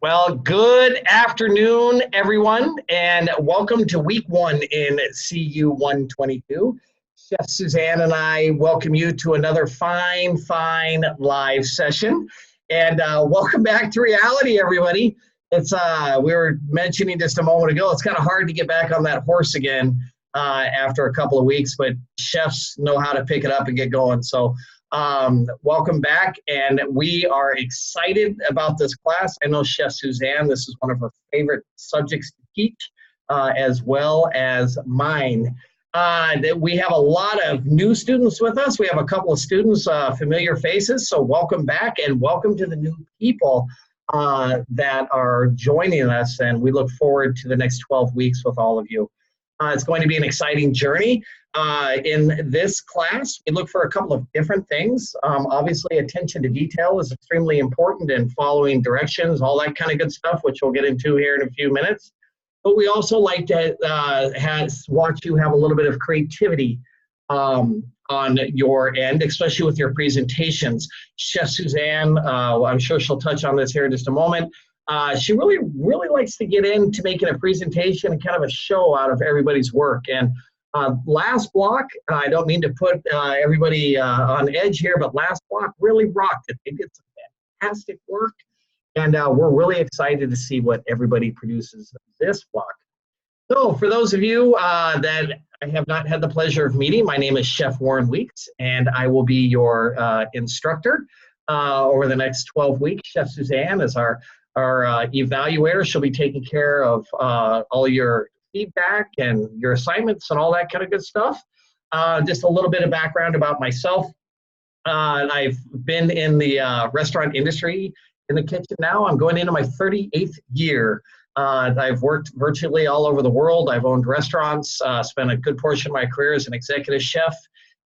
Well, good afternoon, everyone, and welcome to week one in CU 122. Chef Suzanne and I welcome you to another fine live session. And welcome back to reality, everybody. It's we were mentioning just a moment ago, it's kind of hard to get back on that horse again after a couple of weeks, but chefs know how to pick it up and get going. So welcome back, and we are excited about this class. I know Chef Suzanne, this is one of her favorite subjects to teach, as well as mine. We have a lot of new students with us. We have a couple of students, familiar faces, so welcome back, and welcome to the new people that are joining us, and we look forward to the next 12 weeks with all of you. It's going to be an exciting journey. In this class, we look for a couple of different things. Obviously, attention to detail is extremely important, and following directions, all that kind of good stuff, which we'll get into here in a few minutes. But we also like to watch you have a little bit of creativity on your end, especially with your presentations. Chef Suzanne, I'm sure she'll touch on this here in just a moment. She really likes to get into making a presentation and kind of a show out of everybody's work. And last block, I don't mean to put everybody on edge here, but last block really rocked it. They did some fantastic work, and we're really excited to see what everybody produces this block. So for those of you that I have not had the pleasure of meeting, my name is Chef Warren Weeks, and I will be your instructor over the next 12 weeks. Chef Suzanne is our evaluator. She'll be taking care of all your feedback and your assignments and all that kind of good stuff. Just a little bit of background about myself. I've been in the restaurant industry in the kitchen now. I'm going into my 38th year. I've worked virtually all over the world. I've owned restaurants, spent a good portion of my career as an executive chef,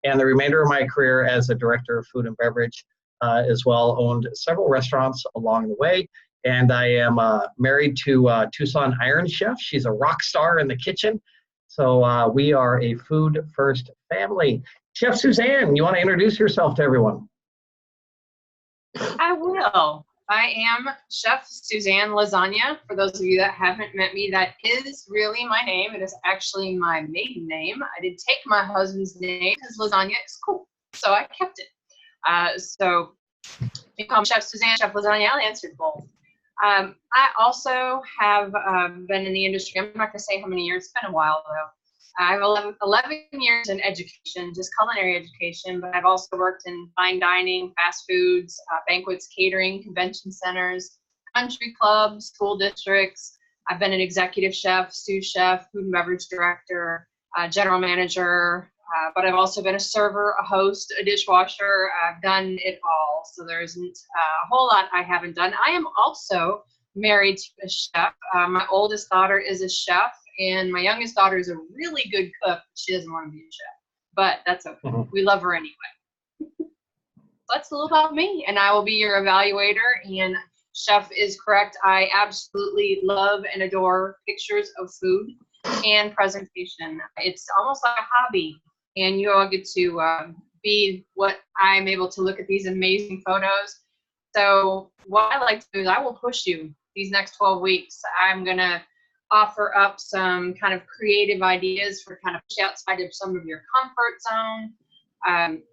and the remainder of my career as a director of food and beverage as well. Owned several restaurants along the way. And I am married to Tucson Iron Chef. She's a rock star in the kitchen. So we are a food first family. Chef Suzanne, you want to introduce yourself to everyone? I will. I am Chef Suzanne Lasagna. For those of you that haven't met me, that is really my name. It is actually my maiden name. I did take my husband's name because lasagna is cool, so I kept it. So you call me Chef Suzanne, Chef Lasagna, I'll answer both. I also have been in the industry. I'm not going to say how many years. It's been a while, though. I have 11 years in education, just culinary education, but I've also worked in fine dining, fast foods, banquets, catering, convention centers, country clubs, school districts. I've been an executive chef, sous chef, food and beverage director, general manager, but I've also been a server, a host, a dishwasher. I've done it all, so there isn't a whole lot I haven't done. I am also married to a chef. My oldest daughter is a chef, and my youngest daughter is a really good cook. She doesn't want to be a chef, but that's okay. Mm-hmm. We love her anyway. That's a little about me, and I will be your evaluator. And Chef is correct. I absolutely love and adore pictures of food and presentation. It's almost like a hobby. And you all get to be what I'm able to look at these amazing photos. So what I like to do is I will push you these next 12 weeks. I'm going to offer up some kind of creative ideas for kind of push outside of some of your comfort zone.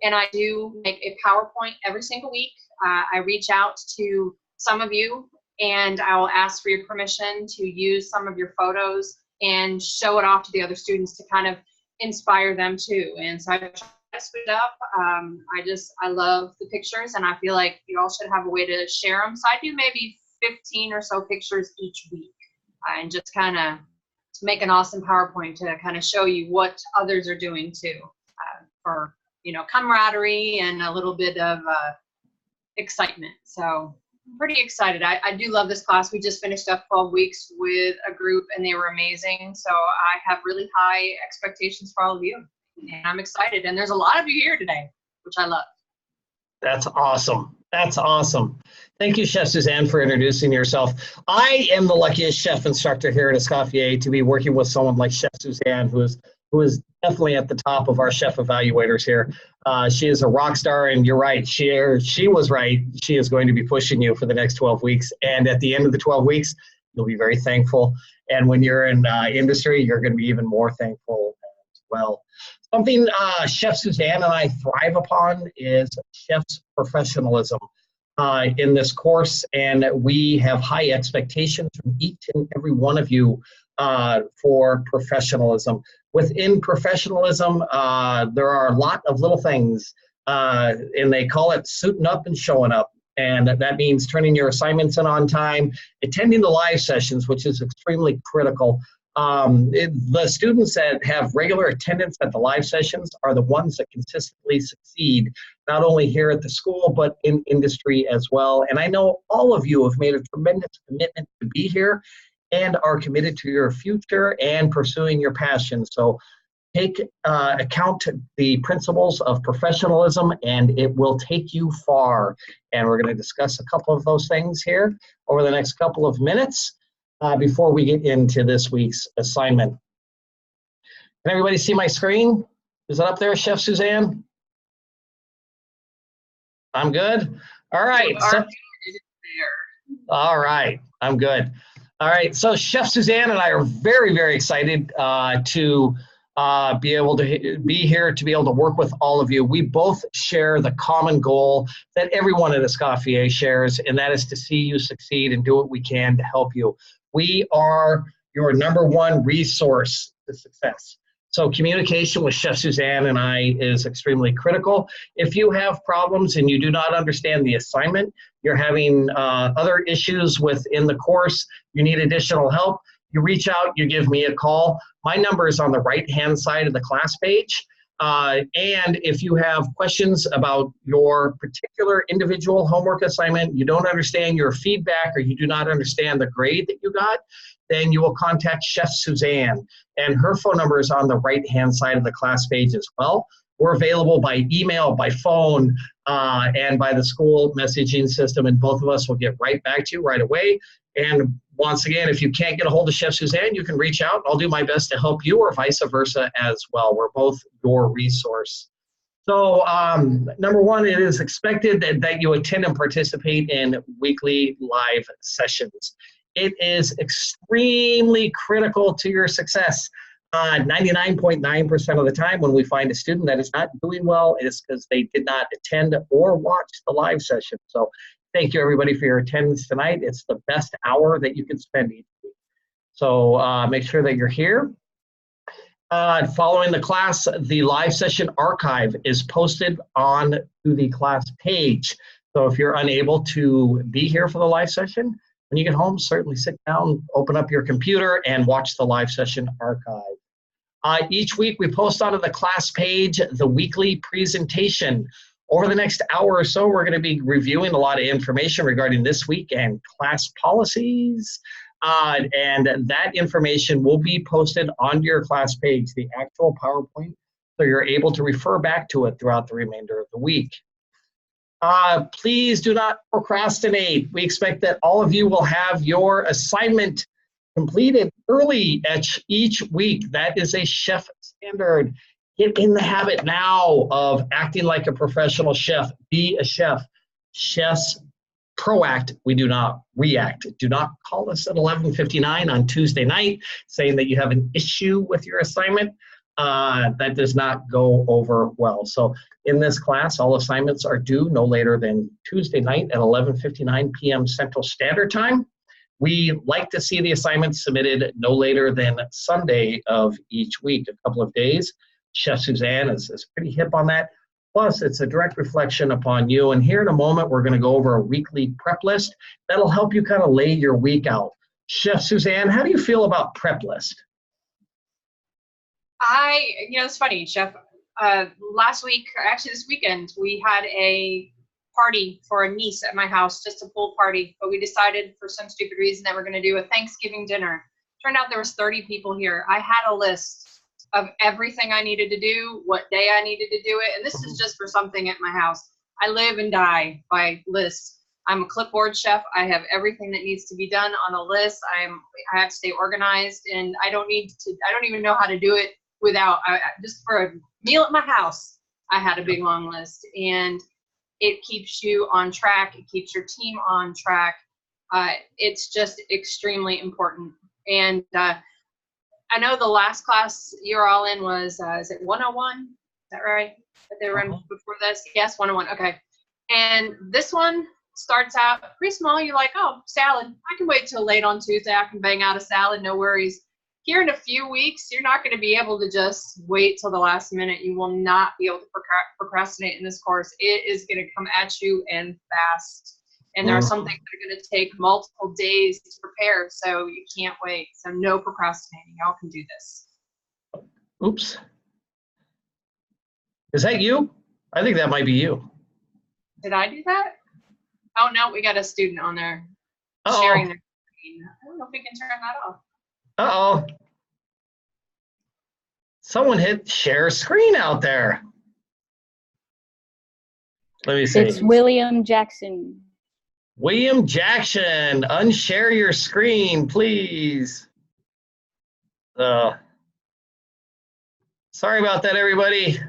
And I do make a PowerPoint every single week. I reach out to some of you, and I will ask for your permission to use some of your photos and show it off to the other students to kind of inspire them too. And so I try to switch up. I love the pictures, and I feel like you all should have a way to share them. So I do maybe 15 or so pictures each week, and just kind of make an awesome PowerPoint to kind of show you what others are doing too, for camaraderie and a little bit of excitement. So I'm pretty excited. I do love this class. We just finished up 12 weeks with a group, and they were amazing. So I have really high expectations for all of you, and I'm excited. And there's a lot of you here today, which I love. That's awesome. That's awesome. Thank you, Chef Suzanne, for introducing yourself. I am the luckiest chef instructor here at Escoffier to be working with someone like Chef Suzanne, who is definitely at the top of our chef evaluators here. She is a rock star, and you're right. She was right. She is going to be pushing you for the next 12 weeks. And at the end of the 12 weeks, you'll be very thankful. And when you're in industry, you're going to be even more thankful as well. Something Chef Suzanne and I thrive upon is chef's professionalism in this course. And we have high expectations from each and every one of you for professionalism. Within professionalism, there are a lot of little things, and they call it suiting up and showing up. And that means turning your assignments in on time, attending the live sessions, which is extremely critical. The students that have regular attendance at the live sessions are the ones that consistently succeed, not only here at the school, but in industry as well. And I know all of you have made a tremendous commitment to be here and are committed to your future and pursuing your passion. So take account the principles of professionalism, and it will take you far. And we're going to discuss a couple of those things here over the next couple of minutes before we get into this week's assignment. Can everybody see my screen? Is it up there, Chef Suzanne? I'm good? All right. All right, I'm good. All right, so Chef Suzanne and I are very, very excited to be able to be here, to be able to work with all of you. We both share the common goal that everyone at Escoffier shares, and that is to see you succeed and do what we can to help you. We are your #1 resource to success. So communication with Chef Suzanne and I is extremely critical. If you have problems and you do not understand the assignment, you're having other issues within the course, you need additional help, you reach out, you give me a call. My number is on the right-hand side of the class page. And if you have questions about your particular individual homework assignment, you don't understand your feedback, or you do not understand the grade that you got, then you will contact Chef Suzanne. And her phone number is on the right-hand side of the class page as well. We're available by email, by phone, and by the school messaging system, and both of us will get right back to you right away. And once again, if you can't get a hold of Chef Suzanne, you can reach out. I'll do my best to help you, or vice versa as well. We're both your resource. So #1, it is expected that you attend and participate in weekly live sessions. It is extremely critical to your success. 99.9% of the time when we find a student that is not doing well, it's because they did not attend or watch the live session. So thank you, everybody, for your attendance tonight. It's the best hour that you can spend each week. So make sure that you're here. Following the class, the live session archive is posted on to the class page. So if you're unable to be here for the live session, when you get home, certainly sit down, open up your computer, and watch the live session archive. Each week, we post onto the class page the weekly presentation. Over the next hour or so, we're going to be reviewing a lot of information regarding this week and class policies. And that information will be posted onto your class page, the actual PowerPoint, so you're able to refer back to it throughout the remainder of the week. Please do not procrastinate. We expect that all of you will have your assignment completed early each week. That is a chef standard. Get in the habit now of acting like a professional chef. Be a chef. Chefs proact, we do not react. Do not call us at 11:59 on Tuesday night saying that you have an issue with your assignment. That does not go over well. So in this class, all assignments are due no later than Tuesday night at 11:59 p.m. Central Standard Time. We like to see the assignments submitted no later than Sunday of each week, a couple of days. Chef Suzanne is pretty hip on that. Plus, it's a direct reflection upon you. And here in a moment, we're going to go over a weekly prep list that'll help you kind of lay your week out. Chef Suzanne, how do you feel about prep list? It's funny, Chef. Last week, actually this weekend, we had a party for a niece at my house, just a pool party. But we decided for some stupid reason that we're going to do a Thanksgiving dinner. Turned out there was 30 people here. I had a list of everything I needed to do, what day I needed to do it. And this is just for something at my house. I live and die by lists. I'm a clipboard chef. I have everything that needs to be done on a list. I have to stay organized, and I don't even know how to do it without, just for a meal at my house, I had a big long list, and it keeps you on track. It keeps your team on track. It's just extremely important. And I know the last class you're all in was, is it 101? Is that right? That they were in before this? Yes, 101. Okay. And this one starts out pretty small. You're like, oh, salad. I can wait till late on Tuesday. I can bang out a salad, no worries. Here in a few weeks, you're not going to be able to just wait till the last minute. You will not be able to procrastinate in this course. It is going to come at you and fast. And there are some things that are going to take multiple days to prepare, so you can't wait. So no procrastinating. Y'all can do this. Oops. Is that you? I think that might be you. Did I do that? Oh, no, we got a student on there Uh-oh. sharing their screen. I don't know if we can turn that off. Uh-oh. Someone hit share screen out there. Let me see. It's William Jackson. William Jackson, unshare your screen, please. Sorry about that, everybody.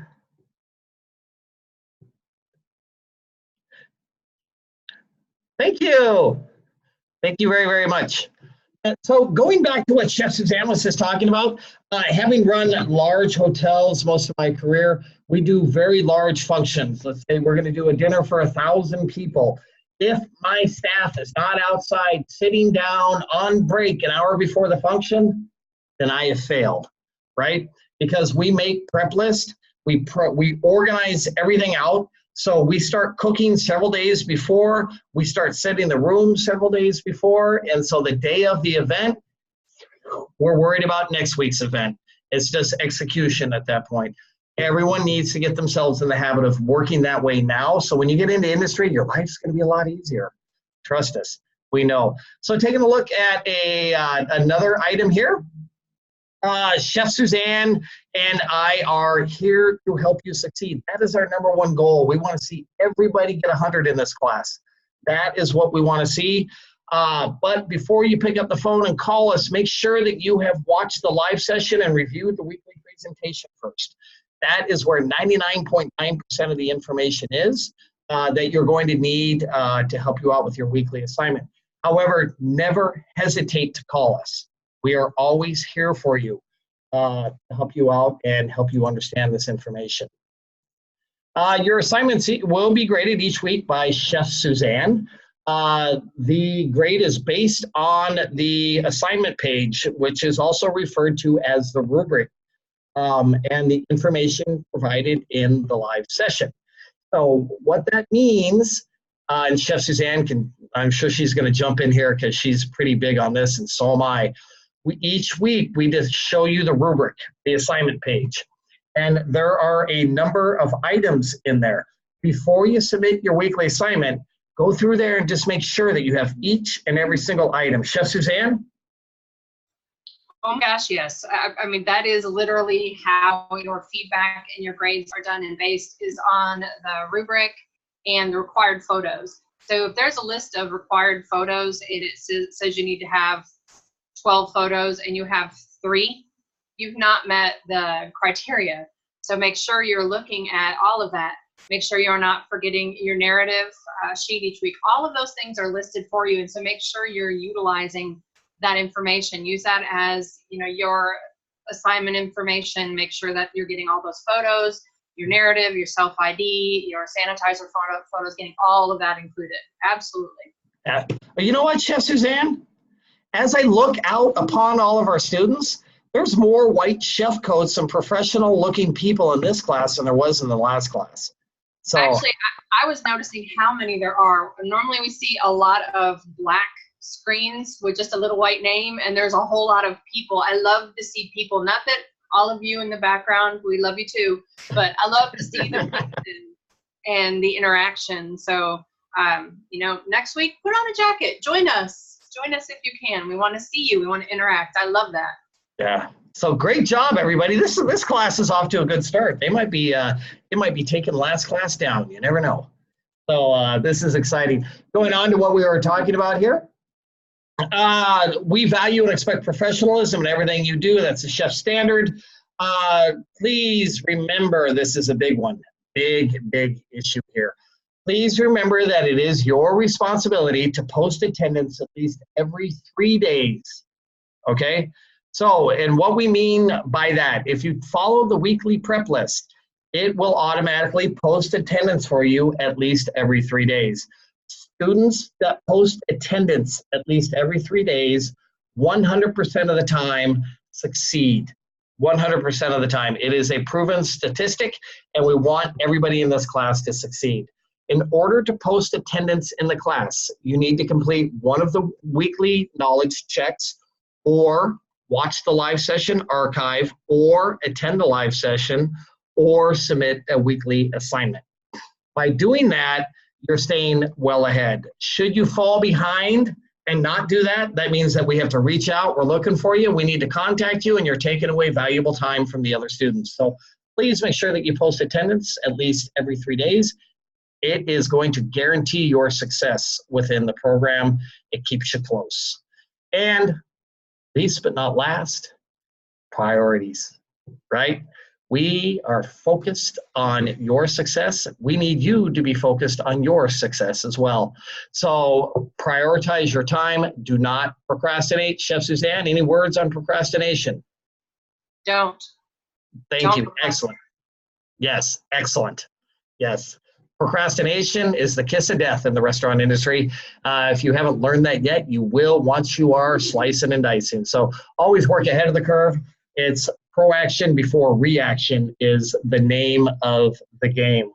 Thank you. Thank you very, very much. So going back to what Chef Suzanne was just talking about, having run large hotels most of my career, we do very large functions. Let's say we're going to do a dinner for 1,000 people. If my staff is not outside sitting down on break an hour before the function, then I have failed, right? Because we make prep list, we organize everything out. So we start cooking several days before, we start setting the room several days before, and so the day of the event, we're worried about next week's event. It's just execution at that point. Everyone needs to get themselves in the habit of working that way now, so when you get into industry, your life's gonna be a lot easier. Trust us, we know. So taking a look at another item here. Chef Suzanne and I are here to help you succeed. That is our #1 goal. We want to see everybody get 100 in this class. That is what we want to see. But before you pick up the phone and call us, make sure that you have watched the live session and reviewed the weekly presentation first. That is where 99.9% of the information is that you're going to need to help you out with your weekly assignment. However, never hesitate to call us. We are always here for you to help you out and help you understand this information. Your assignments will be graded each week by Chef Suzanne. The grade is based on the assignment page, which is also referred to as the rubric, and the information provided in the live session. So what that means, and Chef Suzanne I'm sure she's going to jump in here because she's pretty big on this, and so am I. Each week, we just show you the rubric, the assignment page. And there are a number of items in there. Before you submit your weekly assignment, go through there and just make sure that you have each and every single item. Chef Suzanne? Oh my gosh, yes. I mean, that is literally how your feedback and your grades are done and based is on the rubric and the required photos. So if there's a list of required photos, it says you need to have 12 photos and you have 3, you've not met the criteria. So make sure you're looking at all of that. Make sure you're not forgetting your narrative sheet each week. All of those things are listed for you, and so make sure you're utilizing that information. Use that as, you know, your assignment information. Make sure that you're getting all those photos, your narrative, your self-ID, your sanitizer photos, getting all of that included. Absolutely. You know what, Chef Suzanne? As I look out upon all of our students, there's more white chef coats and professional looking people in this class than there was in the last class. So actually, I was noticing how many there are. Normally we see a lot of black screens with just a little white name, and there's a whole lot of people. I love to see people, not that all of you in the background, we love you too, but I love to see the person and the interaction. So, you know, next week, put on a jacket, join us. Join us if you can. We want to see you. We want to interact. I love that. Yeah. So great job, everybody. This class is off to a good start. It might be taking last class down. You never know. So this is exciting. Going on to what we were talking about here. We value and expect professionalism in everything you do. That's a chef standard. Please remember, this is a big one. big, big issue here. Please remember that it is your responsibility to post attendance at least every 3 days, okay? So, and what we mean by that, if you follow the weekly prep list, it will automatically post attendance for you at least every 3 days. Students that post attendance at least every 3 days, 100% of the time succeed. 100% of the time. It is a proven statistic, and we want everybody in this class to succeed. In order to post attendance in the class, you need to complete one of the weekly knowledge checks, or watch the live session archive, or attend the live session, or submit a weekly assignment. By doing that, you're staying well ahead. Should you fall behind and not do that, that means that we have to reach out. We're looking for you. We need to contact you, and you're taking away valuable time from the other students. So please make sure that you post attendance at least every 3 days. It is going to guarantee your success within the program. It keeps you close. And least but not last, priorities, right? We are focused on your success. We need you to be focused on your success as well. So prioritize your time. Do not procrastinate. Chef Suzanne, any words on procrastination? Don't. Thank you. Excellent. Yes, excellent. Yes. Procrastination is the kiss of death in the restaurant industry. If you haven't learned that yet, you will once you are slicing and dicing. So always work ahead of the curve. It's proaction before reaction is the name of the game.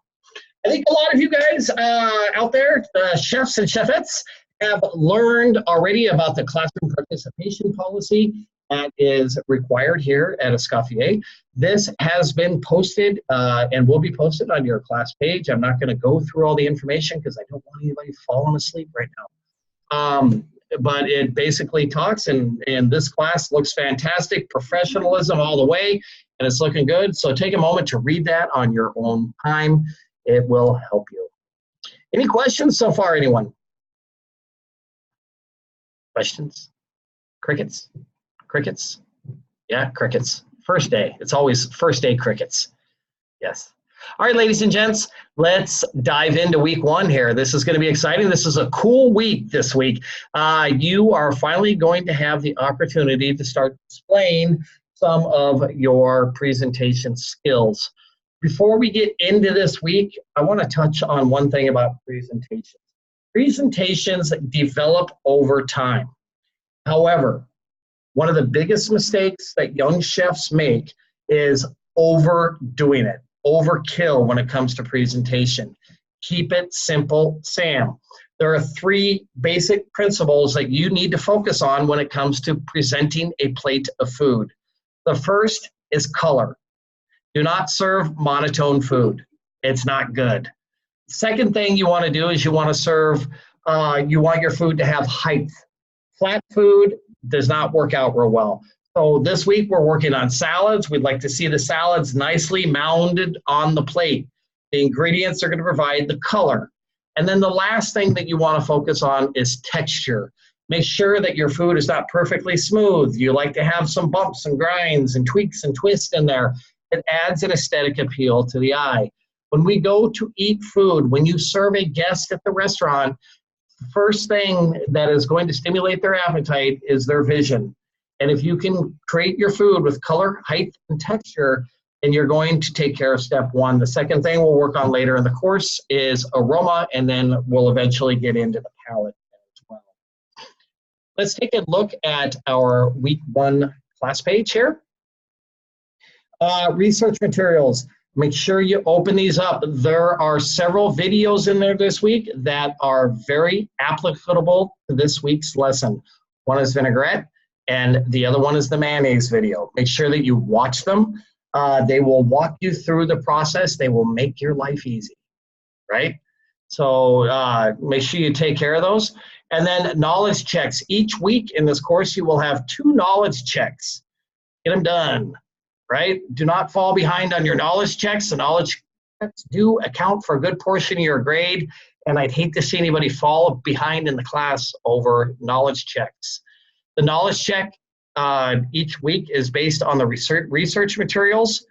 I think a lot of you guys out there, chefs and chefettes, have learned already about the classroom participation policy that is required here at Escoffier. This has been posted and will be posted on your class page. I'm not going to go through all the information because I don't want anybody falling asleep right now. But it basically talks, and this class looks fantastic, professionalism all the way, and it's looking good. So take a moment to read that on your own time. It will help you. Any questions so far, anyone? Questions? Crickets? Crickets? Yeah, crickets. First day. It's always first day crickets. Yes. All right, ladies and gents, let's dive into week one here. This is going to be exciting. This is a cool week this week. You are finally going to have the opportunity to start displaying some of your presentation skills. Before we get into this week, I want to touch on one thing about presentations. Presentations develop over time. However, one of the biggest mistakes that young chefs make is overdoing it. Overkill when it comes to presentation. Keep it simple, Sam. There are 3 basic principles that you need to focus on when it comes to presenting a plate of food. The first is color. Do not serve monotone food. It's not good. Second thing you want to do is you want to serve, you want your food to have height. Flat food does not work out real well. So this week we're working on salads. We'd like to see the salads nicely mounded on the plate. The ingredients are going to provide the color. And then the last thing that you want to focus on is texture. Make sure that your food is not perfectly smooth. You like to have some bumps and grinds and tweaks and twists in there. It adds an aesthetic appeal to the eye. When we go to eat food, when you serve a guest at the restaurant, the first thing that is going to stimulate their appetite is their vision. And if you can create your food with color, height, and texture, then you're going to take care of step 1. The second thing we'll work on later in the course is aroma, and then we'll eventually get into the palate as well. Let's take a look at our week 1 class page here. Research materials. Make sure you open these up. There are several videos in there this week that are very applicable to this week's lesson. One is vinaigrette, and the other one is the mayonnaise video. Make sure that you watch them. They will walk you through the process. They will make your life easy, right? So make sure you take care of those. And then knowledge checks. Each week in this course, you will have 2 knowledge checks. Get them done, right? Do not fall behind on your knowledge checks. The knowledge checks do account for a good portion of your grade, and I'd hate to see anybody fall behind in the class over knowledge checks. The knowledge check each week is based on the research materials,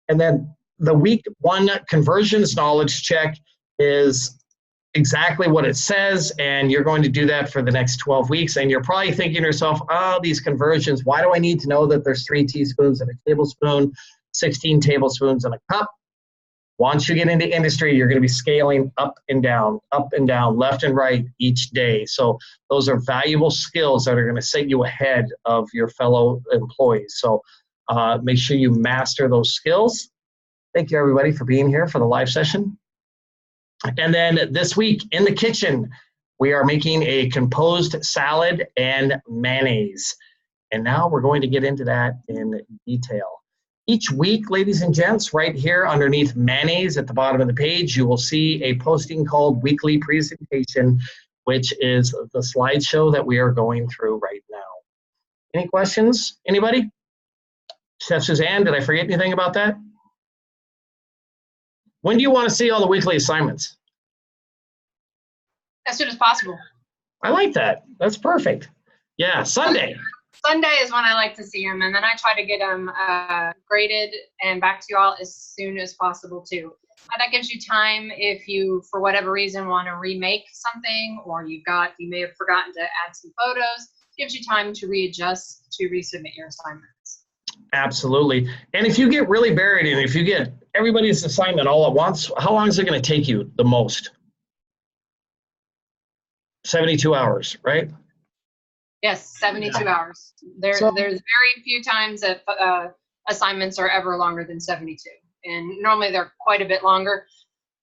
and then the week 1 conversions knowledge check is exactly what it says, and you're going to do that for the next 12 weeks. And you're probably thinking to yourself, oh, these conversions, why do I need to know that there's 3 teaspoons and a tablespoon, 16 tablespoons and a cup? Once you get into industry, you're going to be scaling up and down, left and right each day. So those are valuable skills that are going to set you ahead of your fellow employees. So make sure you master those skills. Thank you, everybody, for being here for the live session. And then this week in the kitchen, we are making a composed salad and mayonnaise. And now we're going to get into that in detail. Each week, ladies and gents, right here underneath mayonnaise at the bottom of the page, you will see a posting called Weekly Presentation, which is the slideshow that we are going through right now. Any questions? Anybody? Chef Suzanne, did I forget anything about that? When do you want to see all the weekly assignments? As soon as possible. I like that. That's perfect. Yeah, Sunday. Sunday is when I like to see them, and then I try to get them graded and back to you all as soon as possible too. That gives you time if you, for whatever reason, want to remake something, or you may have forgotten to add some photos. Gives you time to readjust to resubmit your assignments. Absolutely. And if you get really buried in, if you get everybody's assignment all at once, how long is it going to take you the most? 72 hours, right? Yes, 72 hours. There's very few times that assignments are ever longer than 72. And normally they're quite a bit longer.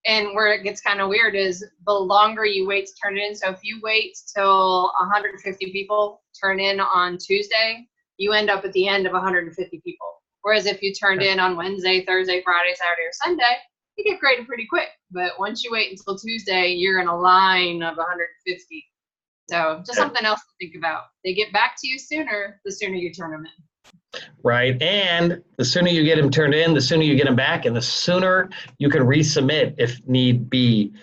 And where it gets kind of weird is the longer you wait to turn it in. So if you wait till 150 people turn in on Tuesday, you end up at the end of 150 people. Whereas if you turned in on Wednesday, Thursday, Friday, Saturday, or Sunday, you get graded pretty quick. But once you wait until Tuesday, you're in a line of 150. So just something else to think about. They get back to you sooner, the sooner you turn them in. Right. And the sooner you get them turned in, the sooner you get them back, and the sooner you can resubmit if need be.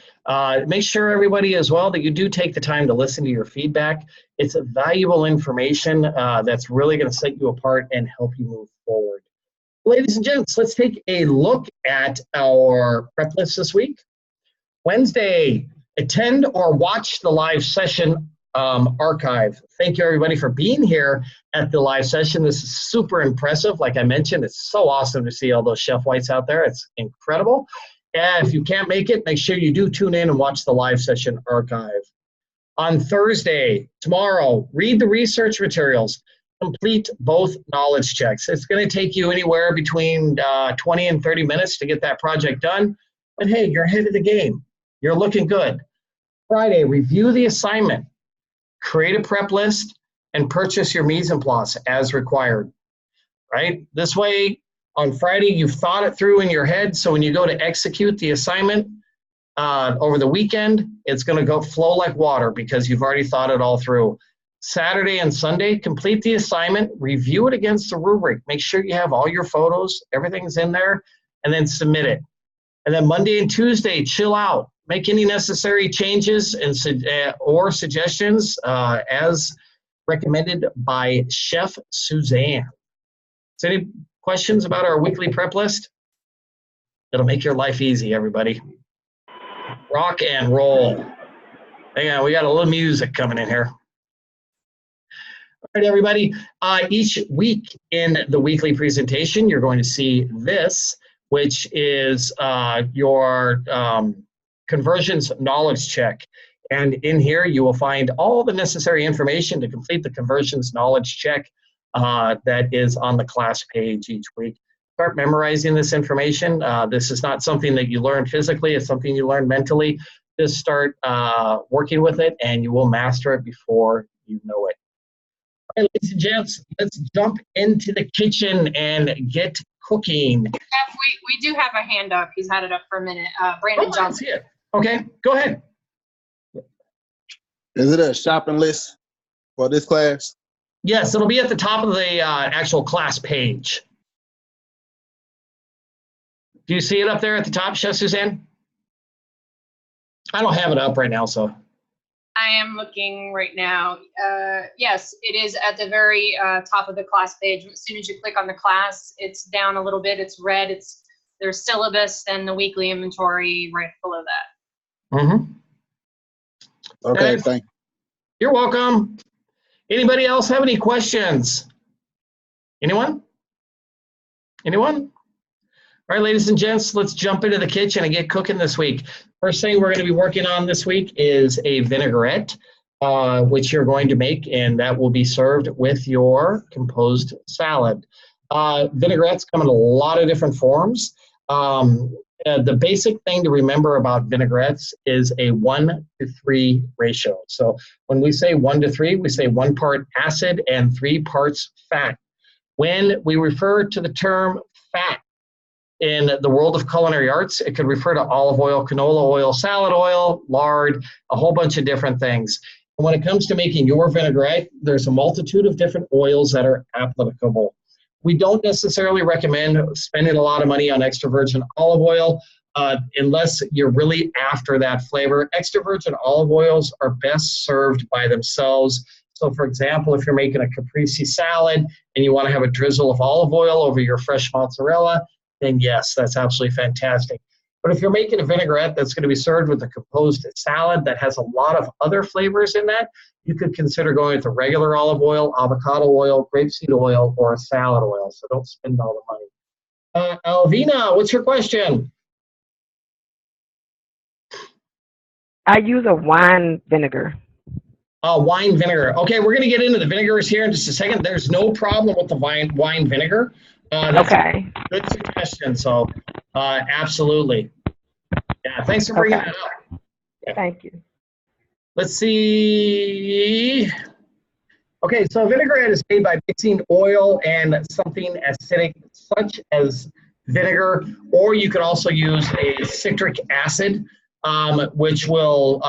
Make sure, everybody, as well, that you do take the time to listen to your feedback. It's a valuable information that's really going to set you apart and help you move forward. Ladies and gents, let's take a look at our prep list this week. Wednesday, attend or watch the live session archive. Thank you, everybody, for being here at the live session. This is super impressive. Like I mentioned, it's so awesome to see all those Chef Whites out there. It's incredible. And if you can't make it, make sure you do tune in and watch the live session archive. On Thursday, tomorrow, read the research materials. Complete both knowledge checks. It's going to take you anywhere between 20 and 30 minutes to get that project done. But hey, you're ahead of the game. You're looking good. Friday, review the assignment. Create a prep list and purchase your mise en place as required, right? This way, on Friday, you've thought it through in your head, so when you go to execute the assignment over the weekend, it's going to flow like water because you've already thought it all through. Saturday and Sunday, complete the assignment, review it against the rubric. Make sure you have all your photos, everything's in there, and then submit it. And then Monday and Tuesday, chill out. Make any necessary changes and or suggestions as recommended by Chef Suzanne. So any questions about our weekly prep list? It'll make your life easy, everybody. Rock and roll. Hang on, we got a little music coming in here. All right, everybody. Each week in the weekly presentation, you're going to see this, which is your conversions knowledge check. And in here, you will find all the necessary information to complete the conversions knowledge check that is on the class page each week. Start memorizing this information. This is not something that you learn physically. It's something you learn mentally. Just start working with it, and you will master it before you know it. All right, ladies and gents, let's jump into the kitchen and get cooking. Jeff, we do have a hand up. He's had it up for a minute. Brandon Johnson. Okay, go ahead. Is it a shopping list for this class? Yes, it'll be at the top of the actual class page. Do you see it up there at the top, Chef Suzanne? I don't have it up right now, so. I am looking right now. Yes, it is at the very top of the class page. As soon as you click on the class, it's down a little bit. It's red. their syllabus and the weekly inventory right below that. Mm-hmm. Okay, thank you. You're welcome. Anybody else have any questions? Anyone? Anyone? All right, ladies and gents, let's jump into the kitchen and get cooking this week. First thing we're going to be working on this week is a vinaigrette, which you're going to make, and that will be served with your composed salad. Vinaigrettes come in a lot of different forms. The basic thing to remember about vinaigrettes is a 1-to-3 ratio. So when we say 1-to-3, we say 1 part acid and 3 parts fat. When we refer to the term fat in the world of culinary arts, it could refer to olive oil, canola oil, salad oil, lard, a whole bunch of different things. And when it comes to making your vinaigrette, there's a multitude of different oils that are applicable. We don't necessarily recommend spending a lot of money on extra virgin olive oil unless you're really after that flavor. Extra virgin olive oils are best served by themselves. So for example, if you're making a caprese salad and you want to have a drizzle of olive oil over your fresh mozzarella, then yes, that's absolutely fantastic. But if you're making a vinaigrette that's going to be served with a composed salad that has a lot of other flavors in that, you could consider going with a regular olive oil, avocado oil, grapeseed oil, or a salad oil. So don't spend all the money. Alvina, what's your question? I use a wine vinegar. Wine vinegar. Okay, we're going to get into the vinegars here in just a second. There's no problem with the wine vinegar. That's Okay. a good suggestion. So, absolutely. Yeah, thanks for bringing that up. Yeah. Thank you. Let's see. Okay, so vinaigrette is made by mixing oil and something acidic, such as vinegar, or you could also use a citric acid, which will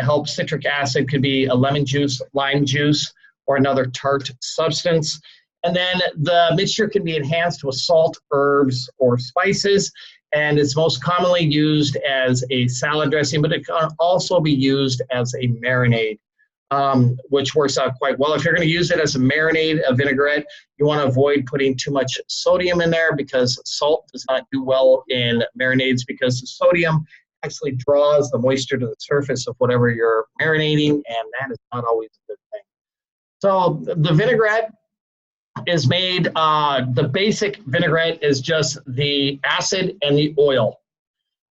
help. Citric acid could be a lemon juice, lime juice, or another tart substance. And then the mixture can be enhanced with salt, herbs, or spices. And it's most commonly used as a salad dressing, but it can also be used as a marinade, which works out quite well. If you're going to use it as a marinade, a vinaigrette, you want to avoid putting too much sodium in there because salt does not do well in marinades because the sodium actually draws the moisture to the surface of whatever you're marinating, and that is not always a good thing. So the vinaigrette is made, the basic vinaigrette is just the acid and the oil.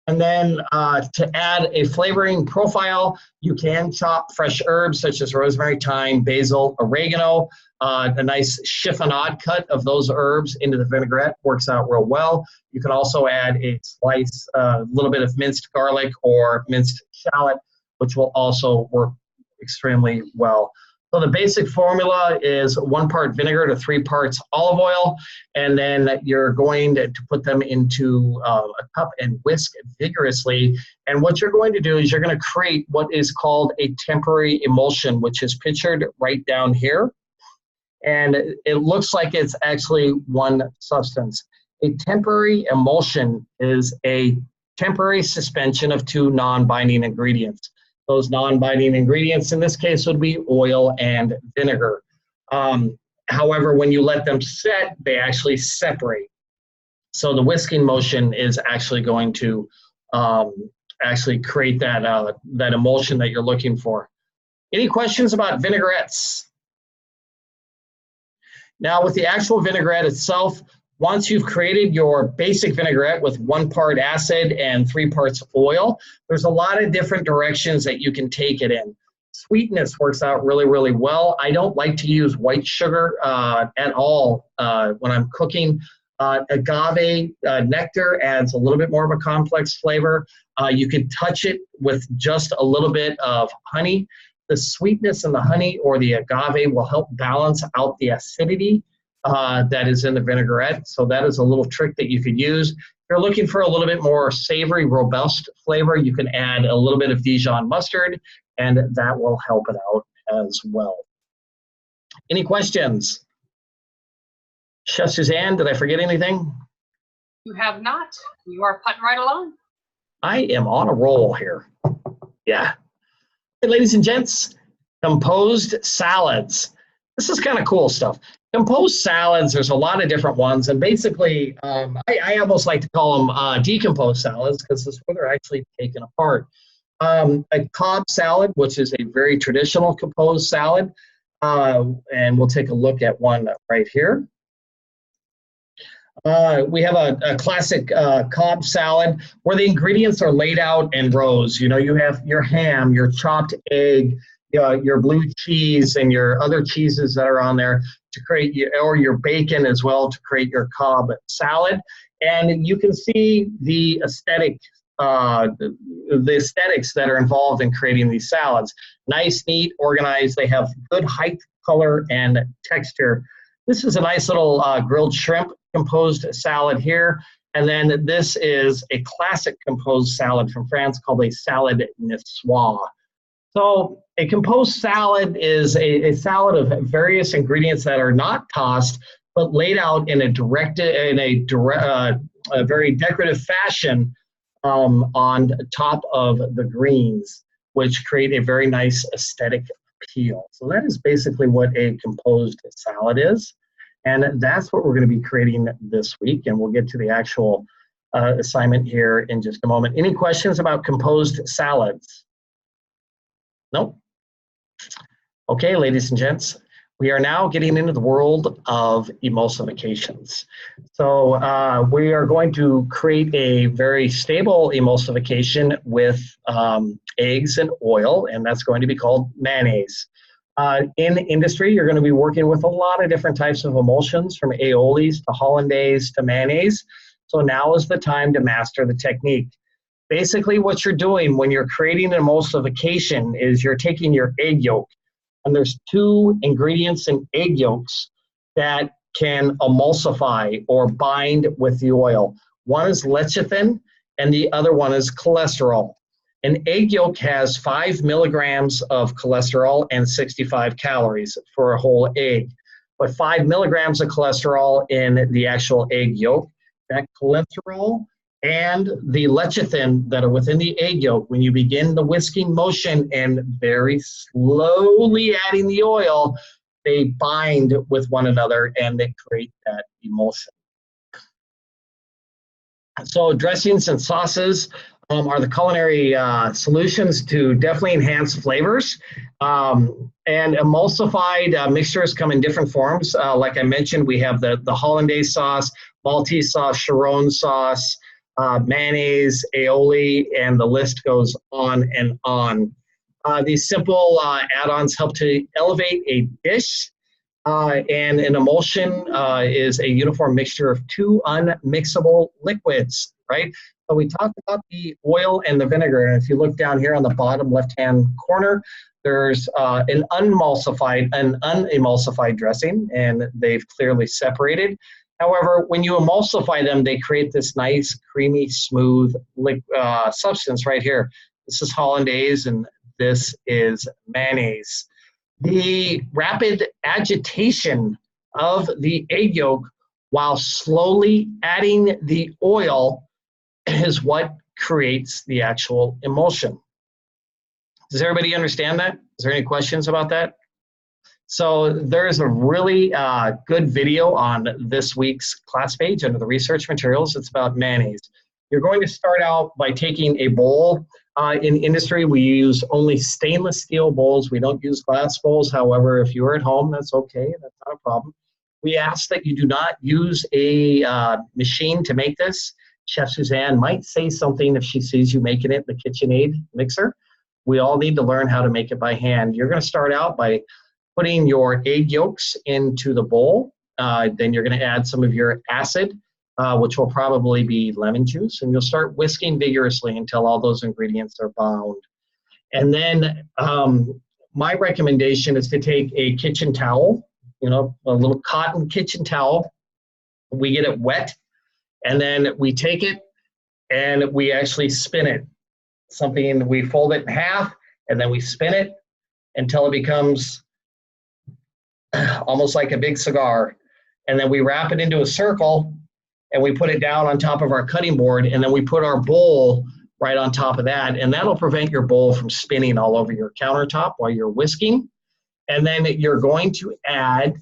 And then to add a flavoring profile, you can chop fresh herbs such as rosemary, thyme, basil, oregano. A nice chiffonade cut of those herbs into the vinaigrette works out real well. You can also add a slice, a little bit of minced garlic or minced shallot, which will also work extremely well. So the basic formula is 1 part vinegar to 3 parts olive oil, and then you're going to put them into a cup and whisk vigorously. And what you're going to do is you're going to create what is called a temporary emulsion, which is pictured right down here. And it looks like it's actually one substance. A temporary emulsion is a temporary suspension of 2 non-binding ingredients. Those non-binding ingredients in this case would be oil and vinegar. However, when you let them set, they actually separate. So the whisking motion is actually going to actually create that, that emulsion that you're looking for. Any questions about vinaigrettes? Now with the actual vinaigrette itself, once you've created your basic vinaigrette with 1 part acid and 3 parts oil, there's a lot of different directions that you can take it in. Sweetness works out really, really well. I don't like to use white sugar at all when I'm cooking. Agave nectar adds a little bit more of a complex flavor. You can touch it with just a little bit of honey. The sweetness in the honey or the agave will help balance out the acidity that is in the vinaigrette. So that is a little trick that you could use. If you're looking for a little bit more savory, robust flavor, you can add a little bit of Dijon mustard, and that will help it out as well. Any questions? Chef Suzanne, did I forget anything? You have not. You are putting right along. I am on a roll here. Yeah. Hey, ladies and gents, composed salads. This is kind of cool stuff. Composed salads, there's a lot of different ones, and basically, I almost like to call them decomposed salads because this is where they're actually taken apart. A Cobb salad, which is a very traditional composed salad, and we'll take a look at one right here. We have a classic Cobb salad where the ingredients are laid out in rows. You know, you have your ham, your chopped egg, your blue cheese, and your other cheeses that are on there to create, or your bacon as well to create your Cobb salad. And you can see the aesthetics that are involved in creating these salads. Nice, neat, organized. They have good height, color, and texture. This is a nice little grilled shrimp composed salad here. And then this is a classic composed salad from France called a salad niçoise. So a composed salad is a salad of various ingredients that are not tossed, but laid out in a very decorative fashion on top of the greens, which create a very nice aesthetic appeal. So that is basically what a composed salad is. And that's what we're going to be creating this week. And we'll get to the actual assignment here in just a moment. Any questions about composed salads? Nope. Okay, ladies and gents, we are now getting into the world of emulsifications. So we are going to create a very stable emulsification with eggs and oil, and that's going to be called mayonnaise. In industry, you're going to be working with a lot of different types of emulsions, from aiolis to hollandaise to mayonnaise. So now is the time to master the technique. Basically, what you're doing when you're creating an emulsification is you're taking your egg yolk, and there's two ingredients in egg yolks that can emulsify or bind with the oil. One is lecithin, and the other one is cholesterol. An egg yolk has 5 milligrams of cholesterol and 65 calories for a whole egg. But 5 milligrams of cholesterol in the actual egg yolk, that cholesterol and the lecithin that are within the egg yolk, when you begin the whisking motion and very slowly adding the oil, they bind with one another and they create that emulsion. So dressings and sauces are the culinary solutions to definitely enhance flavors. And emulsified mixtures come in different forms. Like I mentioned, we have the hollandaise sauce, Maltese sauce, Chiron sauce, mayonnaise, aioli, and the list goes on and on. These simple add-ons help to elevate a dish, and an emulsion is a uniform mixture of two unmixable liquids, right? So we talked about the oil and the vinegar, and if you look down here on the bottom left-hand corner, there's an unemulsified dressing, and they've clearly separated. However, when you emulsify them, they create this nice, creamy, smooth substance right here. This is hollandaise, and this is mayonnaise. The rapid agitation of the egg yolk while slowly adding the oil is what creates the actual emulsion. Does everybody understand that? Is there any questions about that? So there's a really good video on this week's class page under the research materials. It's about mayonnaise. You're going to start out by taking a bowl. In industry, we use only stainless steel bowls. We don't use glass bowls. However, if you're at home, that's okay. That's not a problem. We ask that you do not use a machine to make this. Chef Suzanne might say something if she sees you making it in the KitchenAid mixer. We all need to learn how to make it by hand. You're going to start out by putting your egg yolks into the bowl. Then you're going to add some of your acid, which will probably be lemon juice, and you'll start whisking vigorously until all those ingredients are bound. And then my recommendation is to take a kitchen towel, a little cotton kitchen towel. We get it wet, and then we take it and we actually spin it. We fold it in half, and then we spin it until it becomes almost like a big cigar. And then we wrap it into a circle, and we put it down on top of our cutting board, and then we put our bowl right on top of that, and that'll prevent your bowl from spinning all over your countertop while you're whisking. And then you're going to add,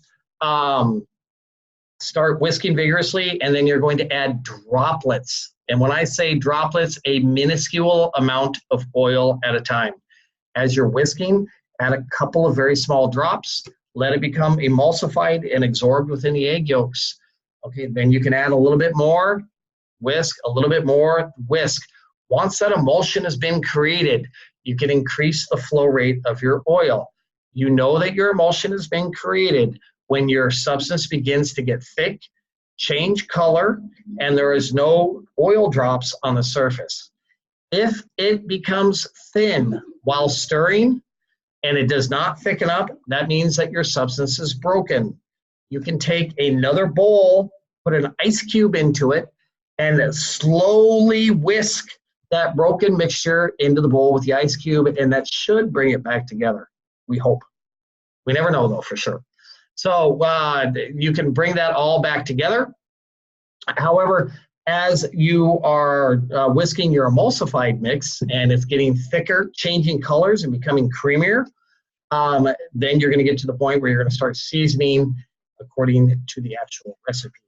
start whisking vigorously, and then you're going to add droplets. And when I say droplets, a minuscule amount of oil at a time. As you're whisking, add a couple of very small drops, let it become emulsified and absorbed within the egg yolks. Okay, then you can add a little bit more, whisk, a little bit more, whisk. Once that emulsion has been created, you can increase the flow rate of your oil. You know that your emulsion has been created when your substance begins to get thick, change color, and there is no oil drops on the surface. If it becomes thin while stirring and it does not thicken up, that means that your substance is broken. You can take another bowl, put an ice cube into it, and slowly whisk that broken mixture into the bowl with the ice cube, and that should bring it back together, we hope. We never know, though, for sure. So you can bring that all back together. However, as you are whisking your emulsified mix and it's getting thicker, changing colors and becoming creamier, then you're going to get to the point where you're going to start seasoning according to the actual recipe.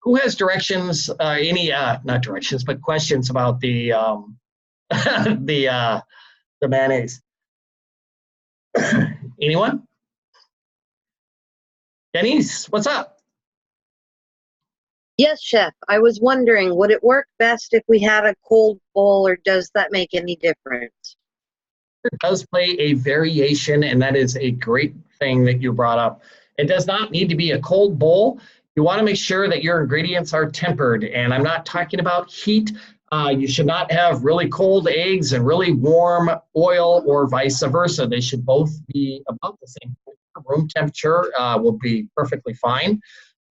Who has directions, not directions, but questions about the the mayonnaise? Anyone? Denise, what's up? Yes, Chef. I was wondering, would it work best if we had a cold bowl, or does that make any difference? It does play a variation, and that is a great thing that you brought up. It does not need to be a cold bowl. You want to make sure that your ingredients are tempered, and I'm not talking about heat. You should not have really cold eggs and really warm oil, or vice versa. They should both be about the same temperature. Room temperature will be perfectly fine.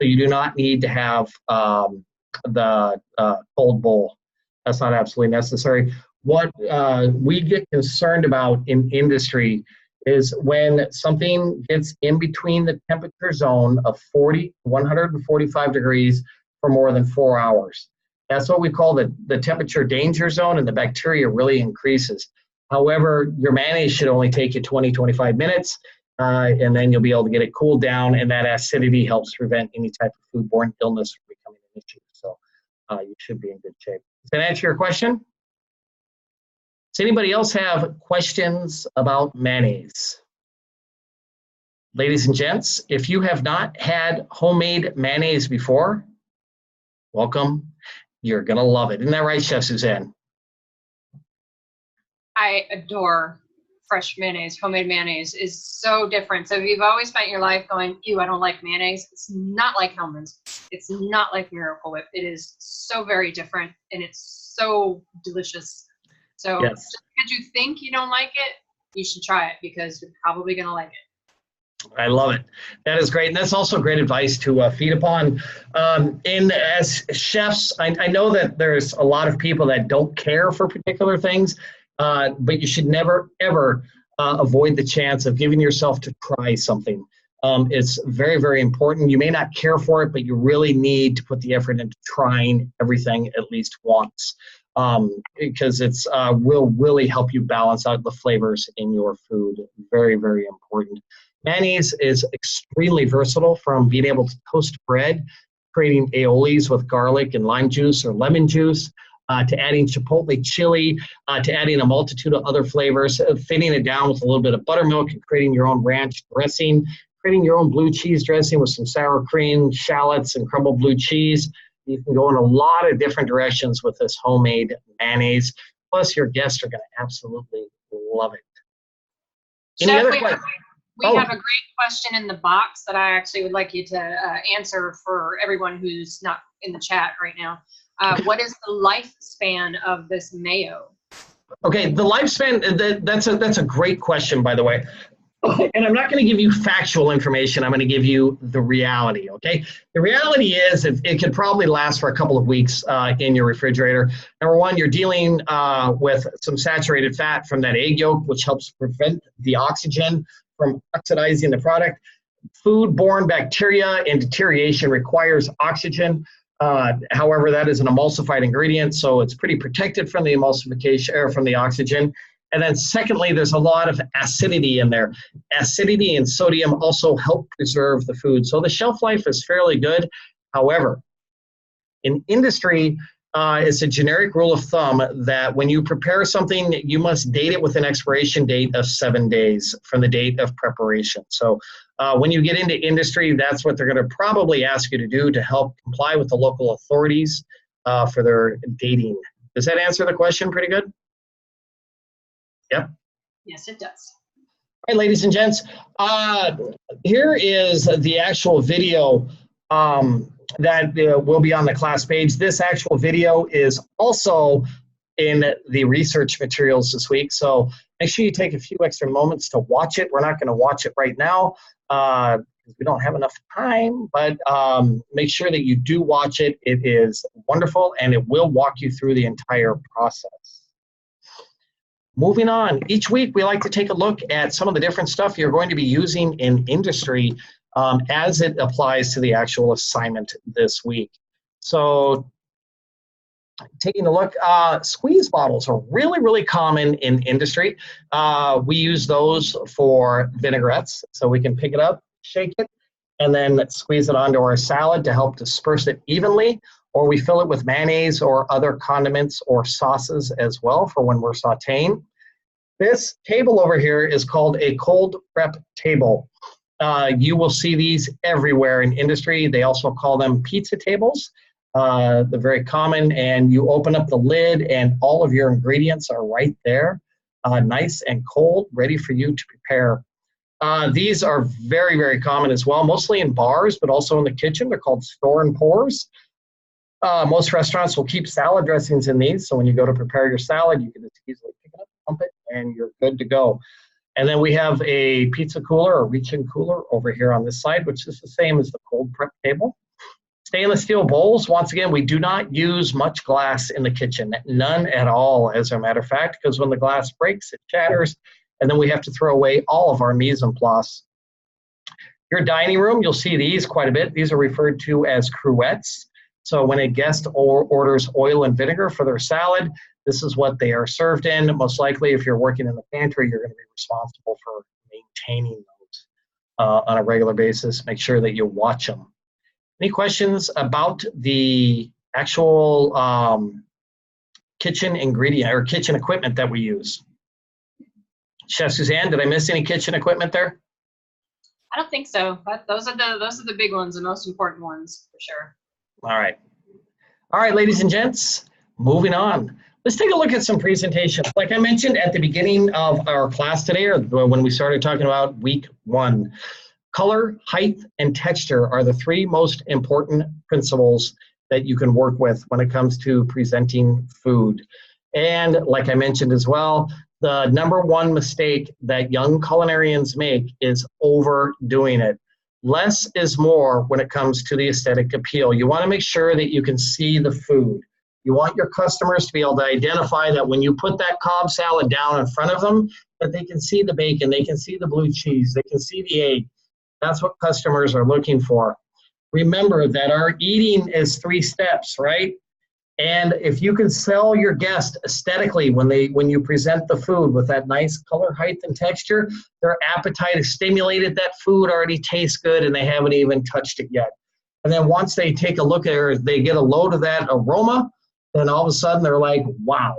So you do not need to have the cold bowl. That's not absolutely necessary. What we get concerned about in industry is when something gets in between the temperature zone of 40, 145 degrees for more than 4 hours. That's what we call the temperature danger zone, and the bacteria really increases. However, your mayonnaise should only take you 20, 25 minutes, and then you'll be able to get it cooled down, and that acidity helps prevent any type of foodborne illness from becoming an issue. So you should be in good shape. Does that answer your question? Does anybody else have questions about mayonnaise? Ladies and gents, if you have not had homemade mayonnaise before, welcome. You're going to love it. Isn't that right, Chef Suzanne? I adore fresh mayonnaise. Homemade mayonnaise is so different. So if you've always spent your life going, ew, I don't like mayonnaise, it's not like Hellmann's. It's not like Miracle Whip. It is so very different, and it's so delicious. So yes. Just because you think you don't like it, you should try it, because you're probably going to like it. I love it. That is great. And that's also great advice to feed upon. And as chefs, I know that there's a lot of people that don't care for particular things, but you should never, ever avoid the chance of giving yourself to try something. It's very, very important. You may not care for it, but you really need to put the effort into trying everything at least once, because it's will really help you balance out the flavors in your food. Very, very important. Mayonnaise is extremely versatile, from being able to toast bread, creating aiolis with garlic and lime juice or lemon juice, to adding chipotle chili, to adding a multitude of other flavors, thinning it down with a little bit of buttermilk and creating your own ranch dressing, creating your own blue cheese dressing with some sour cream, shallots, and crumbled blue cheese. You can go in a lot of different directions with this homemade mayonnaise. Plus, your guests are going to absolutely love it. Any Chef, other questions? We have a great question in the box that I actually would like you to answer for everyone who's not in the chat right now. What is the lifespan of this mayo? Okay, the lifespan, that's a great question, by the way. And I'm not going to give you factual information. I'm going to give you the reality, okay? The reality is it could probably last for a couple of weeks in your refrigerator. Number one, you're dealing with some saturated fat from that egg yolk, which helps prevent the oxygen from oxidizing the product. Foodborne bacteria and deterioration requires oxygen. However, that is an emulsified ingredient, so it's pretty protected from the emulsification or from the oxygen. And then secondly, there's a lot of acidity in there. Acidity and sodium also help preserve the food. So the shelf life is fairly good. However, in industry, it's a generic rule of thumb that when you prepare something, you must date it with an expiration date of 7 days from the date of preparation. So when you get into industry, that's what they're going to probably ask you to do to help comply with the local authorities for their dating. Does that answer the question pretty good? Yep. Yes, it does. All right, ladies and gents, here is the actual video that will be on the class page. This actual video is also in the research materials this week, so make sure you take a few extra moments to watch it. We're not going to watch it right now because we don't have enough time, but make sure that you do watch it. It is wonderful, and it will walk you through the entire process. Moving on, each week we like to take a look at some of the different stuff you're going to be using in industry as it applies to the actual assignment this week. So taking a look, squeeze bottles are really, really common in industry. We use those for vinaigrettes, so we can pick it up, shake it, and then squeeze it onto our salad to help disperse it evenly, or we fill it with mayonnaise or other condiments or sauces as well for when we're sauteing. This table over here is called a cold prep table. You will see these everywhere in industry. They also call them pizza tables. They're very common, and you open up the lid and all of your ingredients are right there, nice and cold, ready for you to prepare. These are very, very common as well, mostly in bars, but also in the kitchen. They're called store and pours. Most restaurants will keep salad dressings in these, so when you go to prepare your salad, you can just easily pick it up, pump it, and you're good to go. And then we have a pizza cooler or reach-in cooler over here on this side, which is the same as the cold prep table. Stainless steel bowls, once again, we do not use much glass in the kitchen, none at all, as a matter of fact, because when the glass breaks, it shatters, and then we have to throw away all of our mise en place. Your dining room, you'll see these quite a bit. These are referred to as cruettes. So when a guest orders oil and vinegar for their salad, this is what they are served in. Most likely, if you're working in the pantry, you're going to be responsible for maintaining those on a regular basis. Make sure that you watch them. Any questions about the actual kitchen ingredient or kitchen equipment that we use? Chef Suzanne, did I miss any kitchen equipment there? I don't think so. But those are the big ones, the most important ones for sure. All right. All right, ladies and gents, moving on. Let's take a look at some presentations. Like I mentioned at the beginning of our class today, or when we started talking about week 1, color, height, and texture are the 3 most important principles that you can work with when it comes to presenting food. And like I mentioned as well, the #1 mistake that young culinarians make is overdoing it. Less is more when it comes to the aesthetic appeal. You want to make sure that you can see the food. You want your customers to be able to identify that when you put that Cobb salad down in front of them, that they can see the bacon, they can see the blue cheese, they can see the egg. That's what customers are looking for. Remember that our eating is 3 steps, right? And if you can sell your guest aesthetically when you present the food with that nice color, height, and texture, their appetite is stimulated, that food already tastes good and they haven't even touched it yet. And then once they take a look at it, or they get a load of that aroma, then all of a sudden they're like, wow.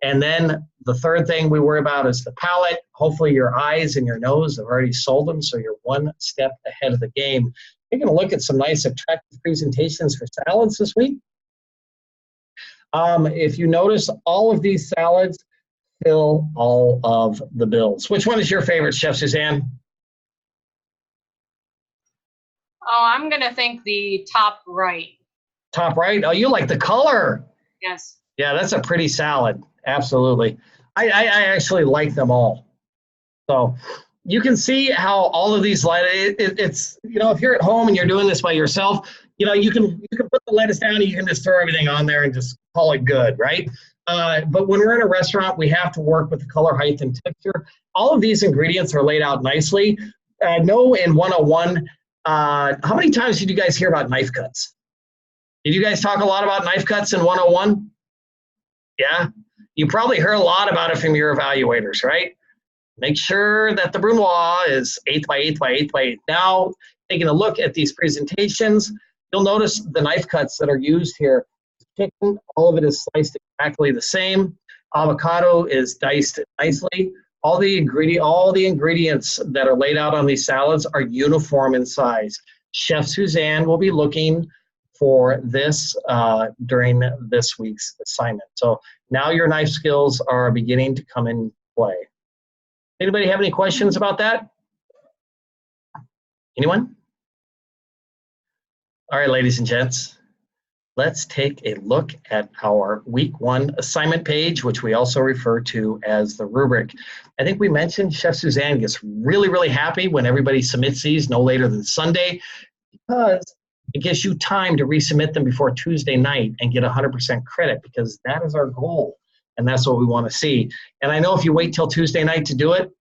And then the third thing we worry about is the palate. Hopefully your eyes and your nose have already sold them, so you're 1 step ahead of the game. We're going to look at some nice attractive presentations for salads this week. If you notice, all of these salads fill all of the bills. Which one is your favorite, Chef Suzanne? Oh, I'm going to think the top right. Top right? Oh, you like the color. Yes. Yeah, that's a pretty salad. Absolutely. I actually like them all. So you can see how all of these, it's, you know, if you're at home and you're doing this by yourself, you know, you can put the lettuce down and you can just throw everything on there and just call it good, right? But when we're in a restaurant, we have to work with the color, height, and texture. All of these ingredients are laid out nicely. No, in 101, how many times did you guys hear about knife cuts? Did you guys talk a lot about knife cuts in 101? Yeah? You probably heard a lot about it from your evaluators, right? Make sure that the brunoise is 1/8 by 1/8 by 1/8 by 1/8. Now, taking a look at these presentations, you'll notice the knife cuts that are used here. Chicken, all of it is sliced exactly the same. Avocado is diced nicely. All the ingredients that are laid out on these salads are uniform in size. Chef Suzanne will be looking for this during this week's assignment. So now your knife skills are beginning to come in play. Anybody have any questions about that? Anyone? All right, ladies and gents, let's take a look at our week 1 assignment page, which we also refer to as the rubric. I think we mentioned Chef Suzanne gets really, really happy when everybody submits these no later than Sunday, because it gives you time to resubmit them before Tuesday night and get 100% credit, because that is our goal and that's what we want to see. And I know if you wait till Tuesday night to do it,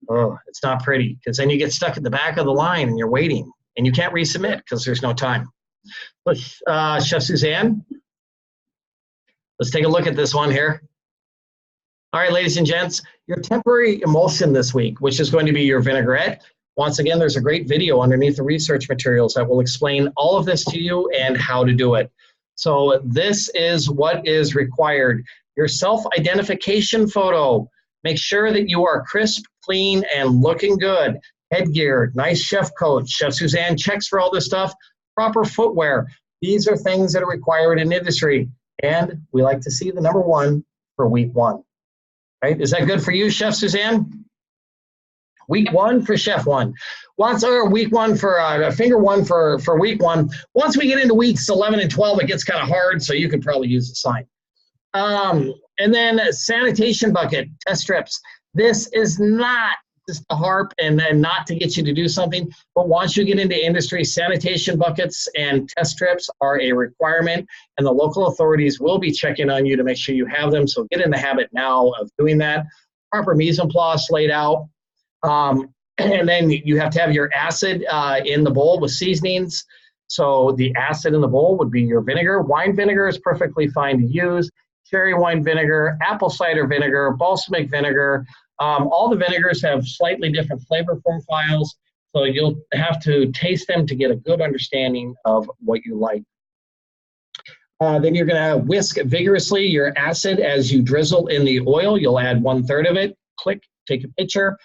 oh, it's not pretty, because then you get stuck at the back of the line and you're waiting and you can't resubmit because there's no time. But Chef Suzanne, let's take a look at this one here. All right, ladies and gents, your temporary emulsion this week, which is going to be your vinaigrette. Once again, there's a great video underneath the research materials that will explain all of this to you and how to do it. So this is what is required. Your self-identification photo. Make sure that you are crisp, clean, and looking good. Headgear, nice chef coat. Chef Suzanne checks for all this stuff. Proper footwear. These are things that are required in industry. And we like to see the number 1 for week 1. Right? Is that good for you, Chef Suzanne? Week 1 for Chef 1. Week 1 for finger 1 for week 1. Once we get into weeks 11 and 12, it gets kind of hard, so you can probably use the sign. And then sanitation bucket, test strips. This is not just to harp and then not to get you to do something, but once you get into industry, sanitation buckets and test strips are a requirement, and the local authorities will be checking on you to make sure you have them. So get in the habit now of doing that. Proper mise en place laid out. And then you have to have your acid in the bowl with seasonings. So the acid in the bowl would be your vinegar. Wine vinegar is perfectly fine to use. Cherry wine vinegar, apple cider vinegar, balsamic vinegar. All the vinegars have slightly different flavor profiles, so you'll have to taste them to get a good understanding of what you like. Then you're going to whisk vigorously your acid as you drizzle in the oil. You'll add 1/3 of it, click, take a picture,